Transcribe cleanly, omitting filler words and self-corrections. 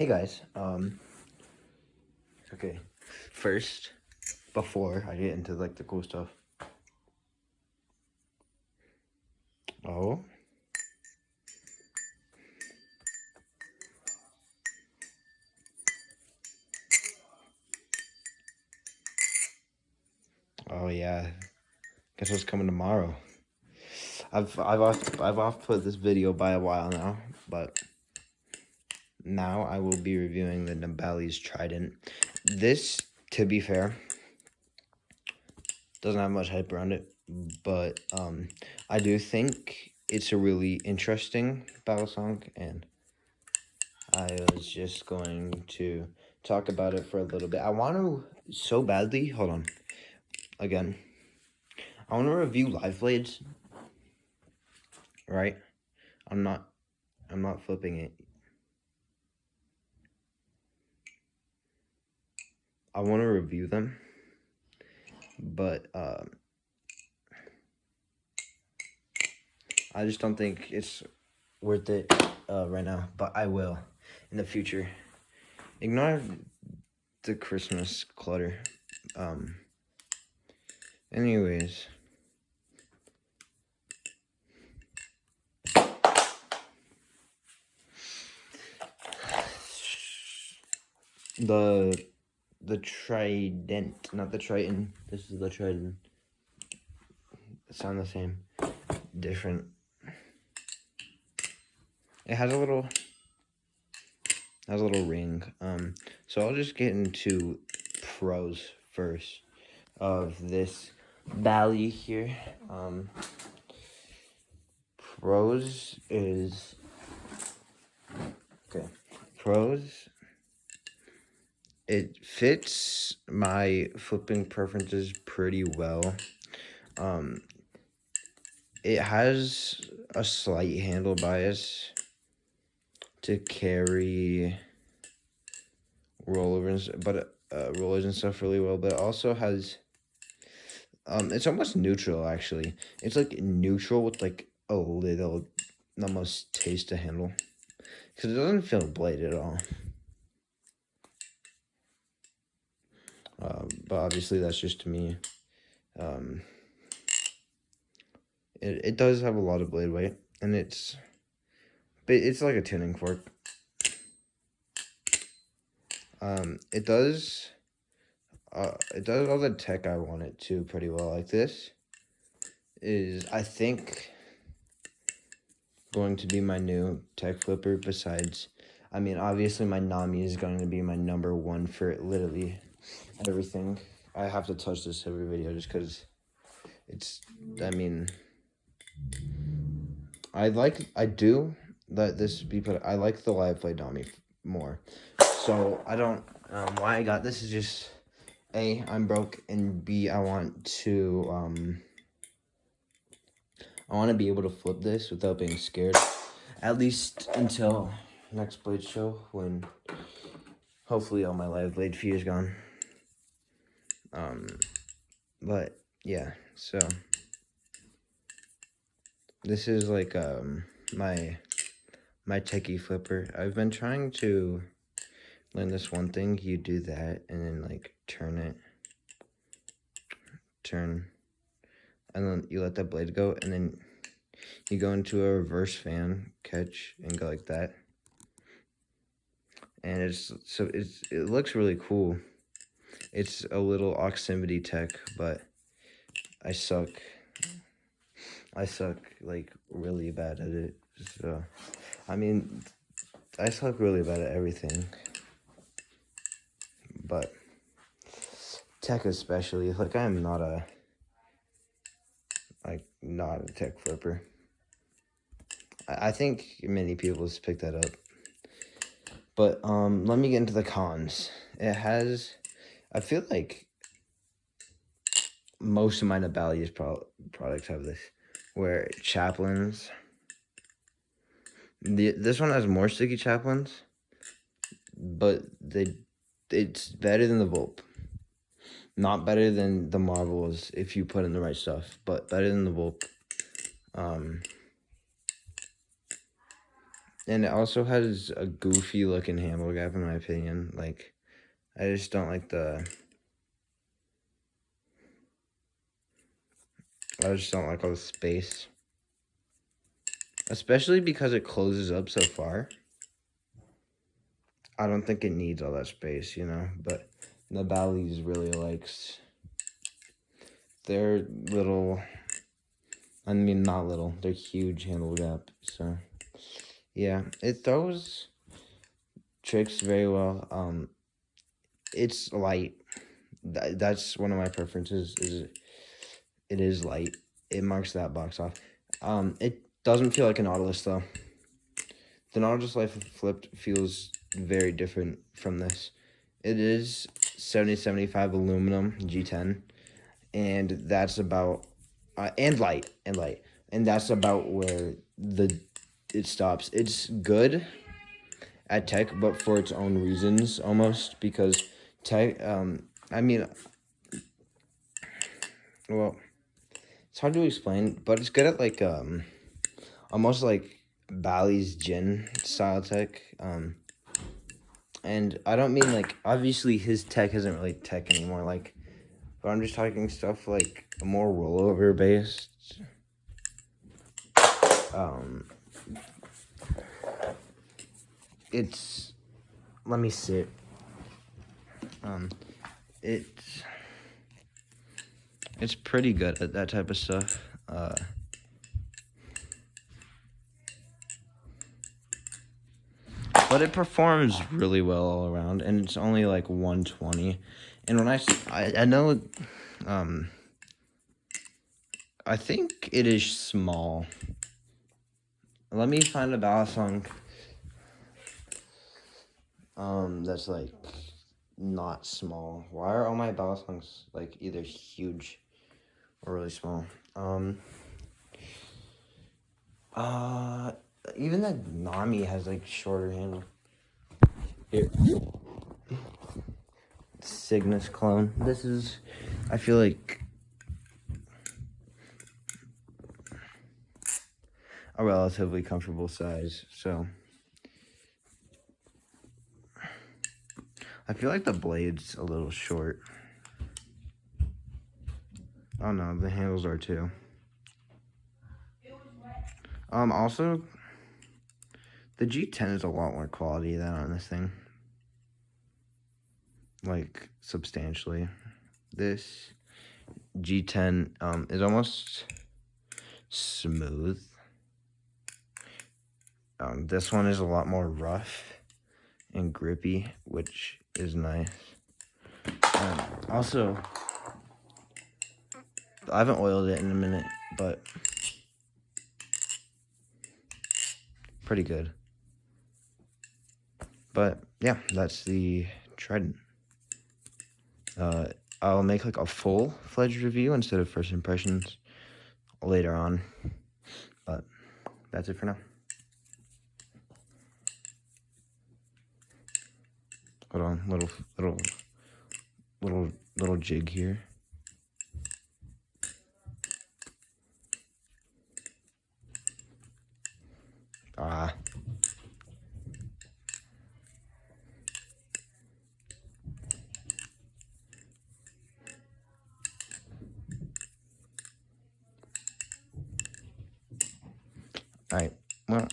Hey guys, okay, first, before I get into like the cool stuff. Oh, oh yeah, guess what's coming tomorrow? I've put this video by a while now, but now I will be reviewing the Nabalis trident. This, to be fair, doesn't have much hype around it, but I do think it's a really interesting battle song, and I was just going to talk about it for a little bit. I want to so badly, hold on, again. I want to review Live Blades, right? I'm not flipping it. I want to review them, but I just don't think it's worth it right now, but I will in the future. Ignore the Christmas clutter. Anyways, the trident, not the triton. This is the trident. They sound the same, different. It has a little ring. So I'll just get into pros first of this Bali here. Pros is okay. Pros. It fits my flipping preferences pretty well. It has a slight handle bias to carry rollovers, but rollers and stuff really well. But it also has it's almost neutral actually. It's like neutral with like a little almost taste to handle, because it doesn't feel bladed at all. But obviously that's just me. It does have a lot of blade weight, and it's like a tuning fork. It does all the tech I want it to pretty well. Like this is, I think, going to be my new tech flipper. Besides, I mean, obviously my Nami is going to be my number one for literally everything. I have to touch this every video just because it's, I mean, I do let this be put. I like the live play Nami more. So I don't, why I got this is just, A, I'm broke, and B, I want to be able to flip this without being scared, at least until next blade show, when hopefully all my live blade fee is gone. But yeah, so this is like my techie flipper. I've been trying to learn this one thing. You do that and then like turn, and then you let that blade go, and then you go into a reverse fan catch and go like that. And it looks really cool. It's a little Oximity tech, but I suck like really bad at it. So I mean, I suck really bad at everything, but tech especially. Like, I'm not a tech flipper. I think many people just pick that up. But let me get into the cons. It has, I feel like most of my Nabalis products have this, where chaplains, this one has more sticky chaplains, but it's better than the Volp. Not better than the Marvels if you put in the right stuff, but better than the Volp. And it also has a goofy looking handle gap in my opinion. Like, I just don't like all the space. Especially because it closes up so far. I don't think it needs all that space, you know, but Nabalis really likes their little, I mean, not little, they're huge handle gap. So, yeah, it throws tricks very well. It's light. That's one of my preferences. It is light. It marks that box off. It doesn't feel like a Nautilus though. The Nautilus Life Flipped feels very different from this. It is 7075 aluminum G10, and that's about and light, and that's about where it stops. It's good at tech, but for its own reasons almost, because tech. I mean, well, it's hard to explain, but it's good at like almost like Bali's gin style tech. And I don't mean like, obviously his tech isn't really tech anymore, like, but I'm just talking stuff like more rollover based. It's, let me see. It's pretty good at that type of stuff. But it performs really well all around, and it's only like 120. And when I know, I think it is small. Let me find a balisong that's like not small. Why are all my balisongs like either huge or really small? Even the Nami has like shorter handle. Here, Cygnus clone. This is, I feel like, a relatively comfortable size. So I feel like the blade's a little short. Oh no, the handles are too. Also, the G10 is a lot more quality than on this thing. Like, substantially. This G10 is almost smooth. This one is a lot more rough and grippy, which is nice. Also, I haven't oiled it in a minute, but pretty good. But yeah, that's the trident. I'll make like a full-fledged review instead of first impressions later on. But that's it for now. Hold on, little jig here. Ah. All right, well,